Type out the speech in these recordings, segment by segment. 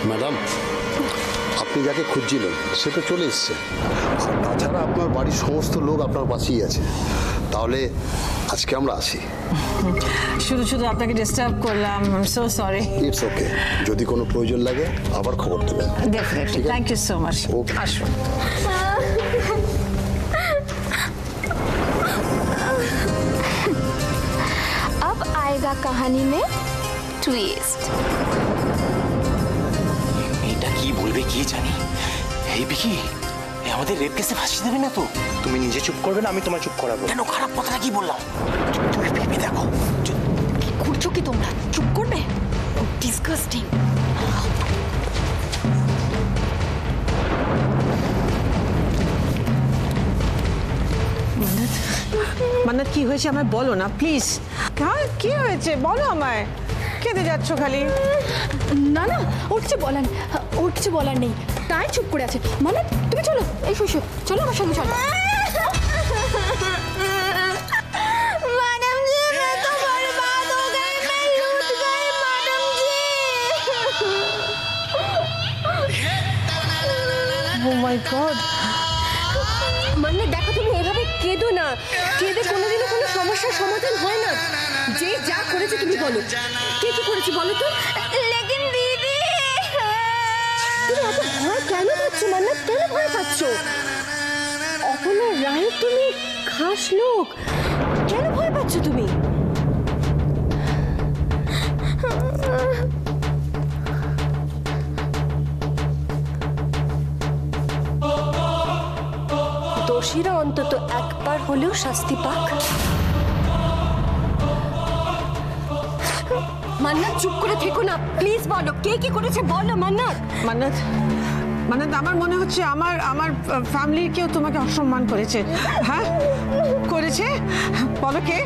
Madam, আপনি যাকে খুঁজছিলেন সে তো চলে এসছে। তাছাড়া আপনার বাড়ির সমস্ত লোক আপনার পাশেই আছে। তাহলে আজকে আমরা আসি। শুধু শুধু আপনাকে ডিস্টার্ব করলাম, I am so sorry. It's okay, যদি কোনো প্রয়োজন লাগে আবার খবর দেবেন। Definitely, thank you so much. Okay, আসুন। अब आएगा कहानी में ट्विस्ट। এটা কি বলবে কি জানি। এই বিকি, আমাদের রেপ কেসে ফাঁসি দেবে না তো? তুমি নিজে চুপ করবে না, আমি তোমায় চুপ করাবো। কেন, খারাপ কথাটা কি বললাম? তুমি ভেবে দেখো। কি করছো কি তোমরা? চুপ করবে? ডিসগাস্টিং। মান্নাত, কি হয়েছে আমায় বলো না প্লিজ। হ্যাঁ, কি হয়েছে বলো আমায়। কেঁদে যাচ্ছ খালি? না না, ওর কিছু বলার নেই, তাই চুপ করে আছে। মানে তুমি চলো, এই শোষো, চলো আমার সঙ্গে চলো। ও মাই গড। মানে দেখো, তুমি এভাবে কেঁদো না। কেঁদে কোনোদিনও কোনো সমস্যার সমাধান হয় না। যে যা করেছে তুমি বলো, কে কি করেছে বলো তো। লেকিন দিদি, তুমি এত ভয় কেন পাচ্ছ? মানে কেন ভয় পাচ্ছ? অপর্ণা রায় তুমি খাস লোক, কেন ভয় পাচ্ছ তুমি? দোষীরা অন্তত একবার হলেও শাস্তি পাক। মান্নাত, চুপ করে থেকো না প্লিজ, বলো কে কি করেছে বলো। মান্নাত, মান্নাত, আমার মনে হচ্ছে আমার ফ্যামিলির কেউ তোমাকে অসম্মান করেছে। হ্যাঁ, করেছে? বলো কে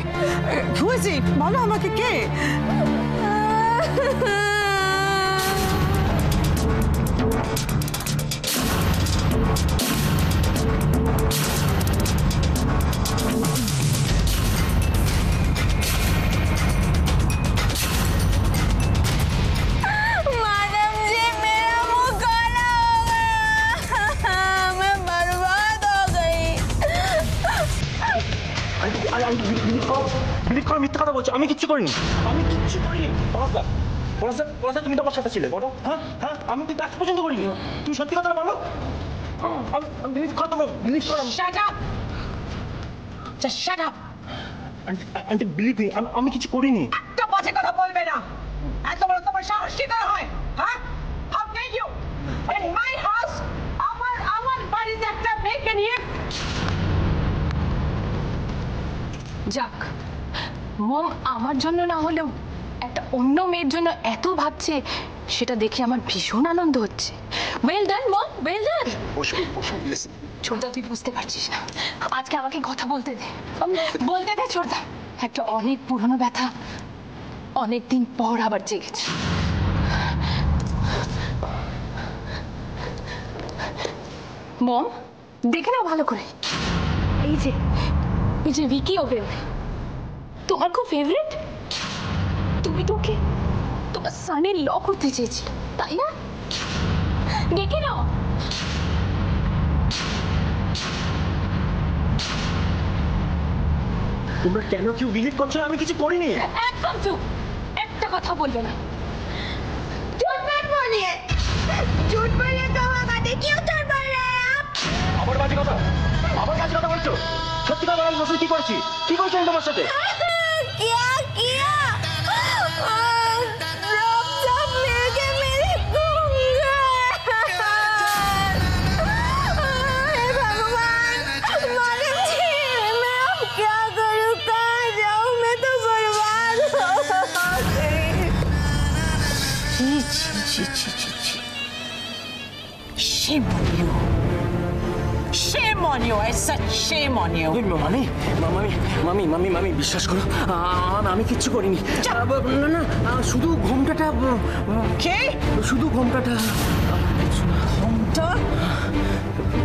হয়েছে, বলো আমাকে কে। মিথ্যা কথা বলছো, আমি কিচ্ছু করিনি। আমি কিচ্ছু করিনি। পড়াশোনা তুমি তো আমার সাথে ছিলে, বলো। হ্যাঁ হ্যাঁ, আমি কিন্তু এত পর্যন্ত করিনি। তুমি সত্যি কথা বলো। আমি কিছু করিনি। একটা বাজে কথা বলবে না। এত বড় তোমার সাহস কি করে হয়? হ্যাঁ, how dare you in my house, আমার বাড়িতে একটা মেয়েকে নিয়ে। যাক, মম আমার জন্য না হলেও একটা অন্য মেয়ের জন্য এত ভাবছে, সেটা দেখে আমার ভীষণ আনন্দ হচ্ছে। ওয়েল ডান মম, ওয়েল ডান। ছোটদা, তুই বুঝতে পারছিস না, আজকে আমাকে কথা বলতে দে, বলতে দে ছোটদা। একটা অনেক পুরনো ব্যথা অনেকদিন পর আবার জেগেছে। মম, দেখে নাও ভালো করে। এই যে ভিকি ওভেন, তোমার খুব ফেভারিট। তুমি তোকে তোমার সানের ল করতে চেয়েছিলে, তাই না? দেখে নাও। তোমরা কেন কেউ বিলিভ করছো আমি কিছু করিনি? একদম চুপ, একটা কথা বলবে না। আবার বাজে কথা বলছো। সত্যি কথা বলো, কি করছি? কি করছি আমি তোমার সাথে? Shame on you. Shame on you. I said shame on you. মামি বিশ্বাস করো, আমি কিচ্ছু করিনি। না না, শুধু ঘোমটাটা। কে? শুধু ঘোমটাটা।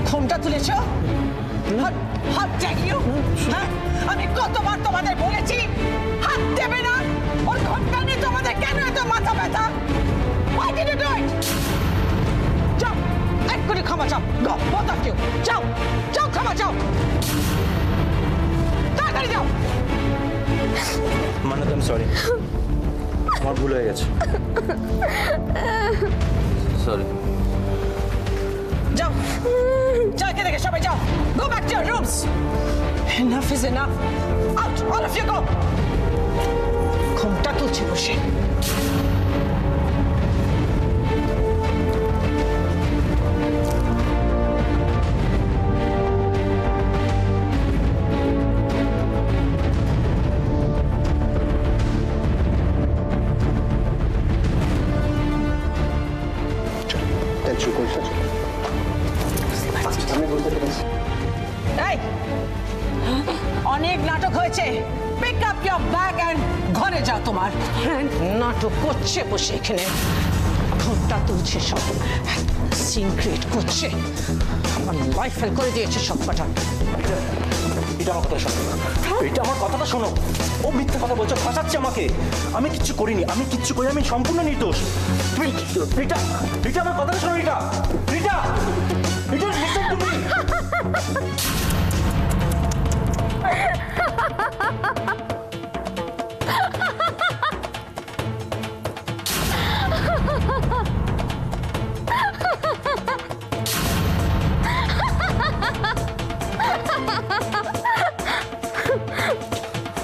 ঘোমটা তুলেছ? হাত দেখিও। হ্যাঁ, আমি কতবার তোমাদের বলেছি হাত দেবে না। ওর ঘোমটা নিয়ে তোমাদের কেন এত মাথা ব্যথা? Why did you do it? ক্ষমা চাও, গো both of you, যাও যাও ক্ষমা চাও, তাড়াতাড়ি যাও। মান্নাত আমি সরি, আমার ভুল হয়ে গেছে, সরি। যাও যাও এখান থেকে সবাই যাও, go back to your rooms. Enough is enough. Out, all of you go. ঘুমটা তুলছে বসে। টেনশন করিস না, চলো। আমি বলতে পেরেছি। এই, অনেক নাটক হয়েছে, pick up your bag and ঘরে যাও। তোমার নাটক করছে বসে এখানে, ঘুমটা তুলছে সব, সিন ক্রিয়েট করছে, আমার লাইফ ফেল করে দিয়েছে সব কটা। এটা আমার কথা শোনো, এটা আমার কথাটা শোনো। ও মিথ্যে কথা বলছো, ফাঁসাচ্ছে আমাকে। আমি কিচ্ছু করিনি, আমি কিচ্ছু করি, আমি সম্পূর্ণ নির্দোষ। তুমি রিটা, রিটা আমার কথাটা শোনো, Rita, Rita, Rita listen to me.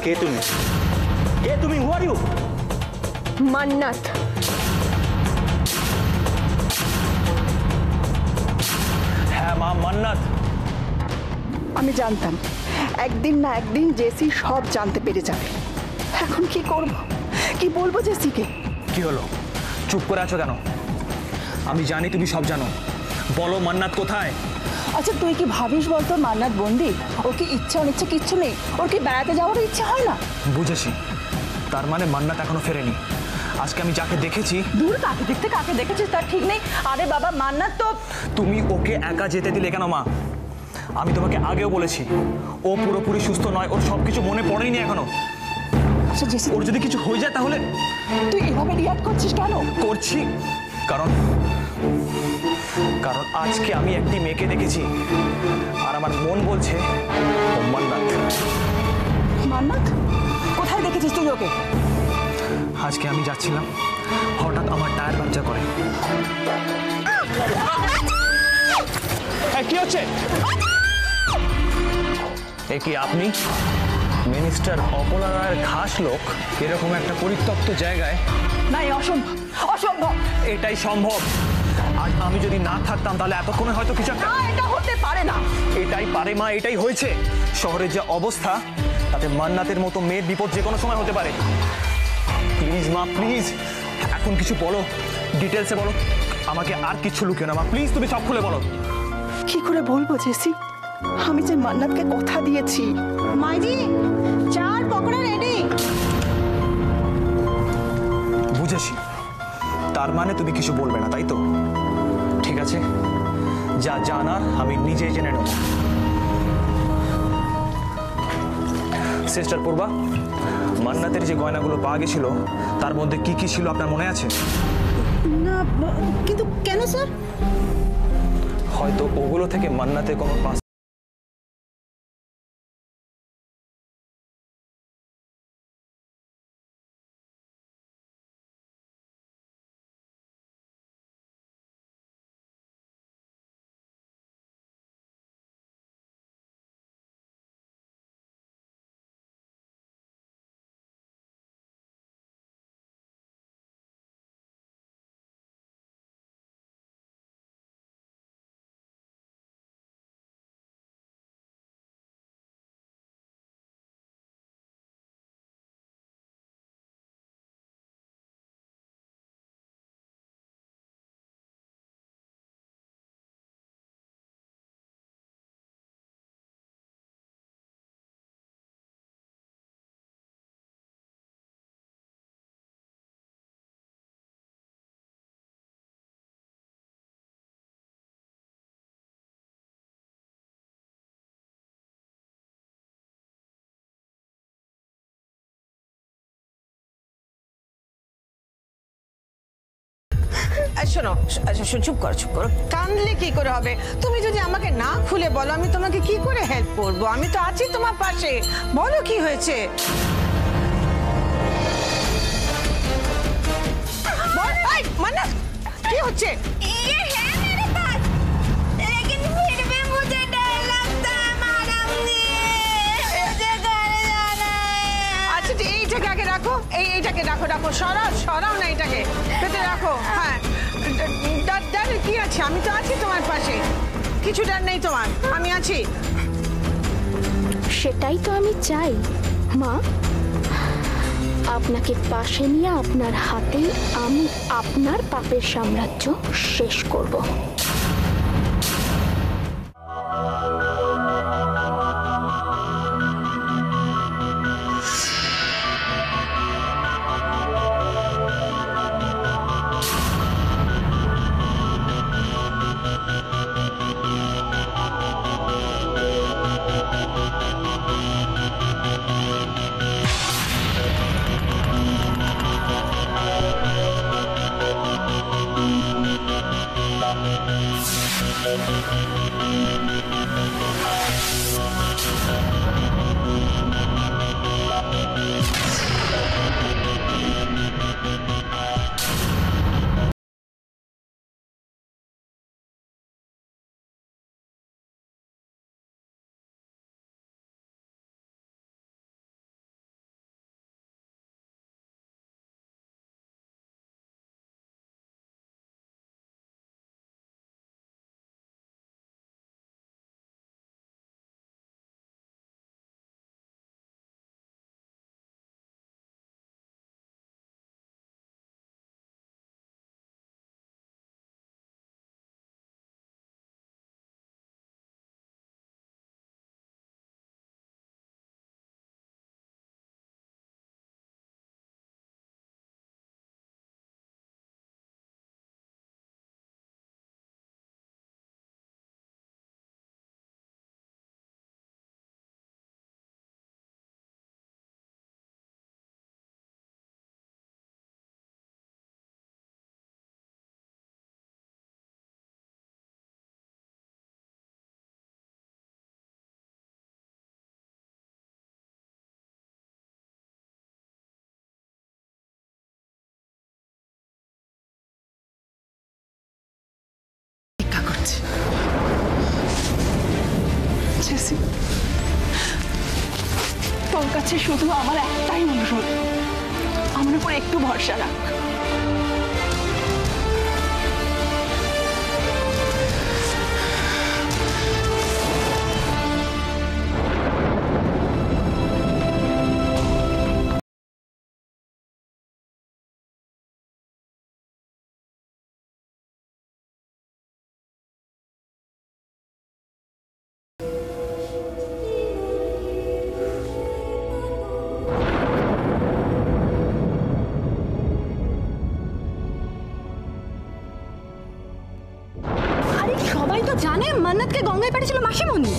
কে তুমি? কে তুমি? হু আর ইউ? মান্নাত। হ্যাঁ মা, মান্নাত। আমি জানতাম একদিন না একদিন জেসি সব জানতে পেরে যাবে। এখন কি করব, কি বলবো জেসিকে? কি হলো, চুপ করে আছো কেন? আমি জানি তুমি সব জানো, বলো মান্নাত কোথায়? আচ্ছা তুই কি ভাবিস বলতো মান্নাত বন্দি? ওর কি ইচ্ছা অনিচ্ছা কিচ্ছু নেই? ওর কি বেড়াতে যাওয়ার ইচ্ছা হয় না? বুঝেছি, তার মানে মান্নাত এখনো ফেরেনি। আজকে আমি যাকে দেখেছি। দূর, কাকে দেখতে কাকে দেখেছিস তার ঠিক নেই। আরে বাবা, মান্নাত তো। তুমি ওকে একা যেতে দিলে কেন মা? আমি তোমাকে আগেও বলেছি ও পুরোপুরি সুস্থ নয়, ওর সব কিছু মনে পড়েনি এখনো। আচ্ছা জেসি, ওর যদি কিছু হয়ে যায় তাহলে? তুই এভাবে রিয়াক্ট করছিস কেন? করছি কারণ কারণ আজকে আমি একটি মেয়েকে দেখেছি আর আমার মন বলছে ও মান্নাত। মান্নাত? কোথায় দেখেছিস তুই ওকে? আজকে আমি যাচ্ছিলাম, হঠাৎ আমার টায়ার পাংচার করে। কি হচ্ছে? এ কি আপনি? মিনিস্টার অপলা রায়ের খাস লোক এরকম একটা পরিত্যক্ত জায়গায়? না, এ অসম্ভব, অসম্ভব। এটাই সম্ভব। আজ আমি যদি না থাকতাম তাহলে এতক্ষণে হয়তো কিছু একটা। না, এটা হতে পারে না। এটাই পারে মা, এটাই হয়েছে। শহরের যে অবস্থা তাতে মান্নাতের মতো মেয়ের বিপদ যে কোনো সময় হতে পারে। প্লিজ মা, প্লিজ এখন কিছু বলো, ডিটেলসে বলো, আমাকে আর কিছু লুকিও না মা, প্লিজ তুমি সব খুলে বলো। কি করে বলবো জেসি? আমি যে মান্নাতকে কথা দিয়েছি। মাইজি, চার পকোড়া রেডি। বুঝেছি, তার মানে তুমি কিছু বলবে না, তাই তো? ঠিক আছে, যা জানার আমি নিজেই জেনে নেব। সিস্টার পূর্বা, মান্নাতের যে গয়নাগুলো পাওয়া গেছিল তার মধ্যে কি কি ছিল আপনার মনে আছে? না, কিন্তু কেন স্যার? হয়তো ওগুলো থেকে মান্নাতের কোনো শোনো, চুপ করো, কাঁদলে কি করে হবে? তুমি যদি আমাকে না খুলে বলো আমি তোমাকে কি করে হেল্প করবো? আমি তো আছি তোমার পাশে, বলো কি হয়েছে। মান্নাত, কি হচ্ছে? আচ্ছা এইটাকে আগে রাখো, এইটাকে রাখো, সরাও না, এটাকে পেতে রাখো। হ্যাঁ, ডার কি আছে? আমি তো আছি তোমার পাশে, কিছু ডার নেই তোমার, আমি আছি। সেটাই তো আমি চাই মা, আপনাকে পাশে নিয়ে আপনার হাতেই আমি আপনার পাপের সাম্রাজ্য শেষ করব। তোর কাছে শুধু আমার একটাই অনুরোধ, আমার উপর একটু ভরসা রাখ। সবাই তো জানে মান্নাতকে গঙ্গায় পাঠিয়েছিল মাসিমণি।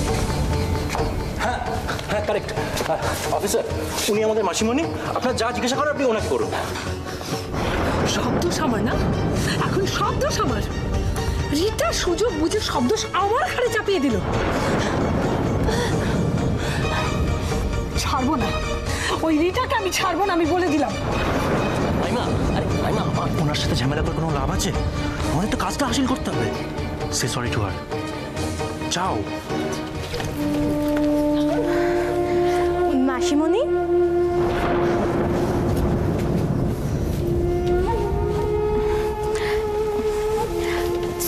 হ্যাঁ হ্যাঁ, কারেক্ট অফিসার, উনি আমাদের মাসিমণি। আপনার যা জিজ্ঞাসা করার আপনি ওনাকে করুন। সব দোষ আমার না, এখন সব দোষ আমার। রিটা সুযোগ বুঝে সব দোষ আমার ঘাড়ে চাপিয়ে দিল। ছাড়বো না, ওই রিটাকে আমি ছাড়বো না, আমি বলে দিলাম। মাইমা, আরে মাইমা, আমার ওনার সাথে ঝামেলা করে কোনো লাভ আছে? আমাদের তো কাজটা হাসিল করতে হবে। সে সরি টু হার, যাও। মাসিমণি,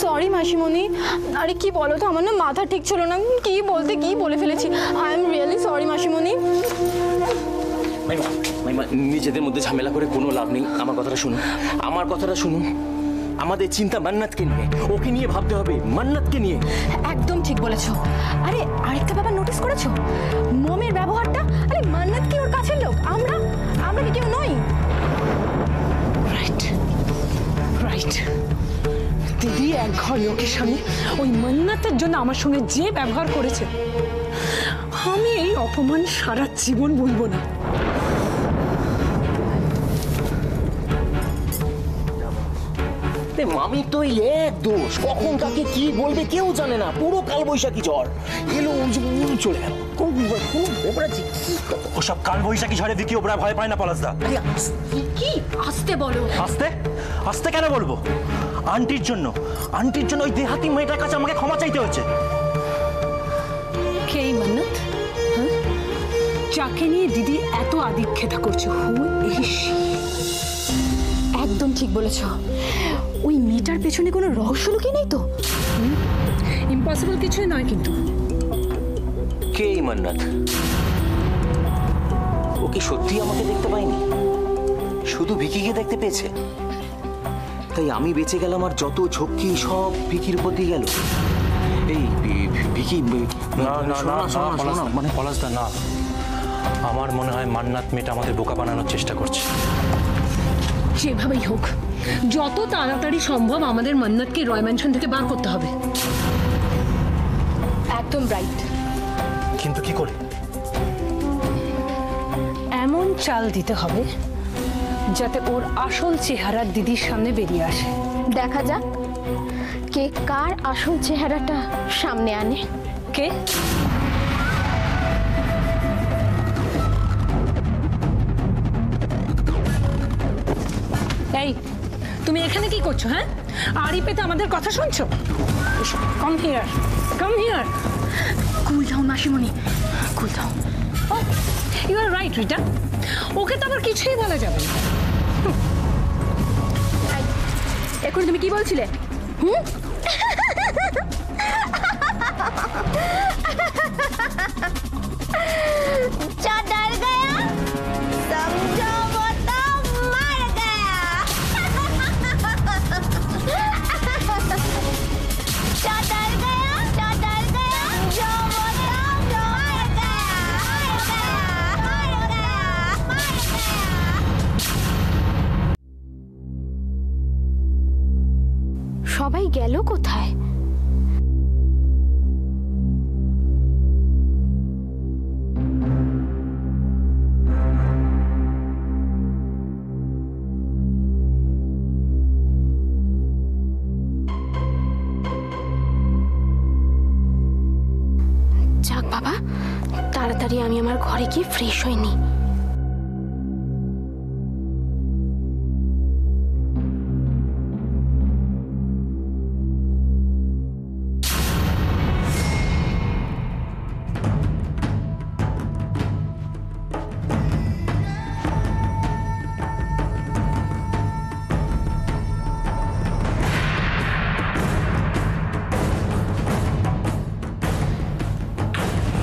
সরি মাসিমণি। আরে কি বলো তো, আমার না মাথা ঠিক ছিল না, কি বলে ফেলেছি। আই এম রিয়েলি সরি মাসিমণি। মাইমা মাইমা, নিজেদের মধ্যে ঝামেলা করে কোনো লাভ নেই। আমার কথাটা শুনুন, আমাদের চিন্তা মান্নাতকে নিয়ে, ওকে নিয়ে ভাবতে হবে, মান্নাতকে নিয়ে। একদম ঠিক বলেছো। আরে আরেকটা ব্যাপার নোটিস করেছো, মমের ব্যবহারটা? আরে মান্নাত কি ওর কাছের লোক? আমরা কি কেউ নই? রাইট। দিদি এক ঘর লোকের সামনে ওই মান্নাতের জন্য আমার সঙ্গে যে ব্যবহার করেছে, আমি এই অপমান সারা জীবন ভুলবো না। মামি তো এই এক দোষ, কখন কাকে কি বলবে কেউ জানে না, পুরো কালবৈশাখী ঝড় এলো চলে গেল। ওসব কাল বৈশাখী ঝড়ে ভিকি ওবরা ভয় পায় না পলাশদা। কি আসতে বলো? আস্তে আস্তে কেন বলবো? আন্টির জন্য ওই দেহাতি মেয়েটার কাছে আমাকে ক্ষমা চাইতে হচ্ছে। কে এই মান্নাত? হ্যাঁ? যাকে নিয়ে দিদি এত আদিক্ষেতা করছে, হু ইজ শি? একদম ঠিক বলেছ। ওই মেয়েটার পেছনে কোনো রহস্য লুকিয়ে নেই তো? ইম্পসিবল কিছুই নয় কিন্তু। কে এই মান্নাত? ও কি সত্যি আমাকে দেখতে পায়নি, শুধু ভিকিকে দেখতে পেয়েছে? তাই আমি বেঁচে গেলাম আর যত ঝক্কি সব ভিকির উপর দিয়ে গেল। এই ভিকি মানে পলাশদা না, আমার মনে হয় মান্নাত মেয়েটা আমাদের বোকা বানানোর চেষ্টা করছে। যেভাবেই হোক যত তাড়াতাড়ি সম্ভব আমাদের মান্নাতকে রয় ম্যানশন থেকে বার করতে হবে। একদম রাইট। কিন্তু কি করে? এমন চাল দিতে হবে যাতে ওর আসল চেহারা দিদির সামনে বেরিয়ে আসে। দেখা যাক কে কার আসল চেহারাটা সামনে আনে। কে? এই তুমি এখানে কি করছো? হ্যাঁ, আড়ি পেতে আমাদের কথা শুনছো? Come here, come here. Cool down মাসিমণি, cool down. You are right Rita, okay তো আবার কিছুই বলা যাবে না। এখন তুমি কি বলছিলে? जा डर गया समझो वो तो मर गया। जा डर गया समझो वो तो मर गया। সবাই গেল কোথায়? যাক বাবা, তাড়াতাড়ি আমি আমার ঘরে গিয়ে ফ্রেশ হয়ে নিই।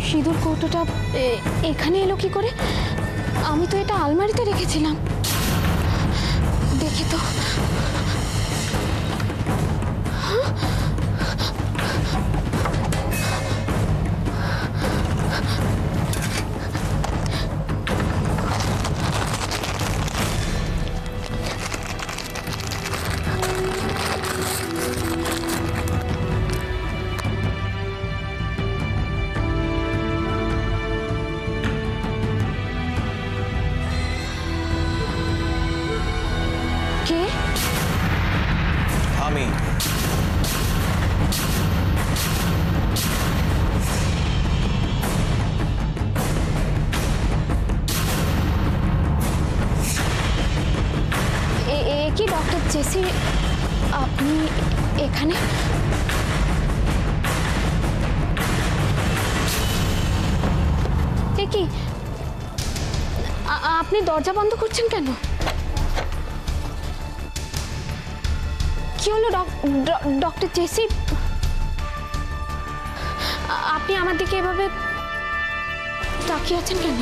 সিঁদুর কৌটোটা এখানে এলো কি করে? আমি তো এটা আলমারিতে রেখেছিলাম। দেখি তো। কে? আমি। কি ডক্টর জেসি, আপনি এখানে? কি আপনি দরজা বন্ধ করছেন কেন? কি হলো ডক্টর জেসি? আপনি আমার দিকে এভাবে তাকিয়ে আছেন কেন?